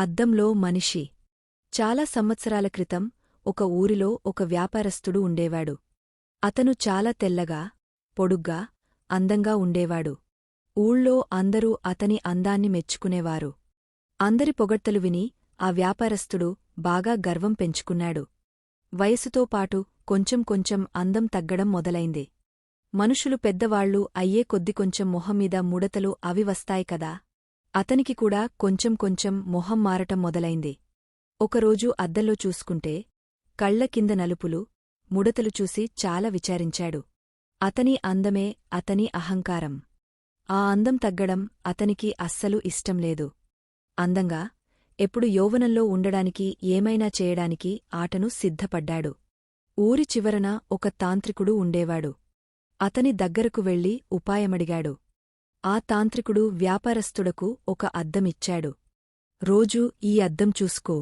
అద్దంలో మనిషి. చాలా సంవత్సరాల క్రితం ఒక ఊరిలో ఒక వ్యాపారస్తుడు ఉండేవాడు. అతను చాలా తెల్లగా, పొడుగ్గా, అందంగా ఉండేవాడు. ఊళ్ళో అందరూ అతని అందాన్ని మెచ్చుకునేవారు. అందరి పొగడ్తలు విని ఆ వ్యాపారస్తుడు బాగా గర్వం పెంచుకున్నాడు. వయసుతో పాటు కొంచెం కొంచెం అందం తగ్గడం మొదలైంది. మనుషులు పెద్దవాళ్లు అయ్యే కొద్ది కొంచెం మొహంమీద ముడతలు అవి వస్తాయి కదా. అతనికి కూడా కొంచెం కొంచెం మొహం మారటం మొదలైంది. ఒకరోజు అద్దంలో చూసుకుంటే కళ్ల కింద నలుపులు, ముడతలు చూసి చాలా విచారించాడు. అతని అందమే అతని అహంకారం. ఆ అందం తగ్గడం అతనికి అస్సలు ఇష్టంలేదు. అందంగా, ఎప్పుడు యౌవనంలో ఉండడానికి ఏమైనా చేయడానికి ఆటను సిద్ధపడ్డాడు. ఊరి చివరన ఒక తాంత్రికుడు ఉండేవాడు. అతని దగ్గరకు వెళ్లి ఉపాయమడిగాడు. ఆ తాంత్రికుడు వ్యాపారస్తుడకు ఒక అద్దమిచ్చాడు. రోజూ ఈ అద్దం చూసుకో.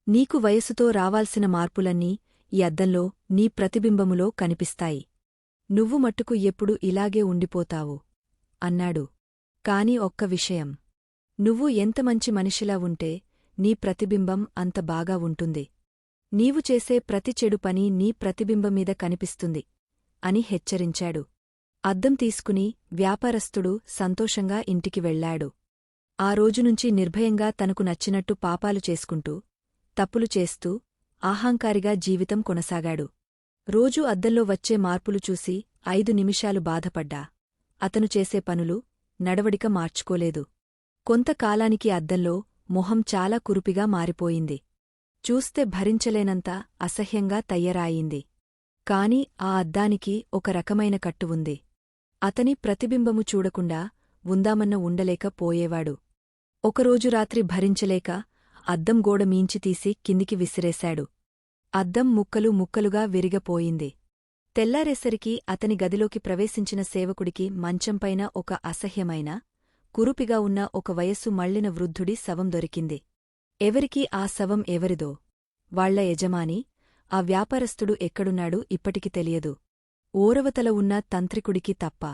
నీకు వయసుతో రావాల్సిన మార్పులన్నీ ఈ అద్దంలో నీ ప్రతిబింబములో కనిపిస్తాయి. నువ్వు మట్టుకు ఎప్పుడు ఇలాగే ఉండిపోతావు అన్నాడు. కాని ఒక్క విషయం. నువ్వు ఎంత మంచి మనిషిలా ఉంటే నీ ప్రతిబింబం అంత బాగా ఉంటుంది. నీవు చేసే ప్రతి చెడు పని నీ ప్రతిబింబమీద కనిపిస్తుంది అని హెచ్చరించాడు. అద్దం తీసుకుని వ్యాపారస్తుడు సంతోషంగా ఇంటికి వెళ్లాడు. ఆ రోజునుంచి నిర్భయంగా తనకు నచ్చినట్టు పాపాలు చేసుకుంటూ, తప్పులు చేస్తూ, అహంకారిగా జీవితం కొనసాగాడు. రోజూ అద్దంలో వచ్చే మార్పులు చూసి 5 నిమిషాలు బాధపడ్డా. అతను చేసే పనులు, నడవడిక మార్చుకోలేదు. కొంతకాలానికి అద్దంలో మొహం చాలా కురుపిగా మారిపోయింది. చూస్తే భరించలేనంత అసహ్యంగా తయ్యరాయింది. కాని ఆ అద్దానికి ఒక రకమైన కట్టు ఉంది. అతని ప్రతిబింబము చూడకుండా ఉందామన్న ఉండలేక పోయేవాడు. ఒకరోజు రాత్రి భరించలేక అద్దం గోడ మీంచి తీసి కిందికి విసిరేశాడు. అద్దం ముక్కలు ముక్కలుగా విరిగపోయింది. తెల్లారేసరికి అతని గదిలోకి ప్రవేశించిన సేవకుడికి మంచంపైన ఒక అసహ్యమైన, కురుపిగా ఉన్న ఒక వయస్సు మళ్లిన వృద్ధుడి శవం దొరికింది. ఎవరికీ ఆ శవం ఎవరిదో, వాళ్ల యజమాని, ఆ వ్యాపారస్తుడు ఎక్కడున్నాడు ఇప్పటికి తెలియదు. ఓరవతల ఉన్న తంత్రికుడికి తప్ప.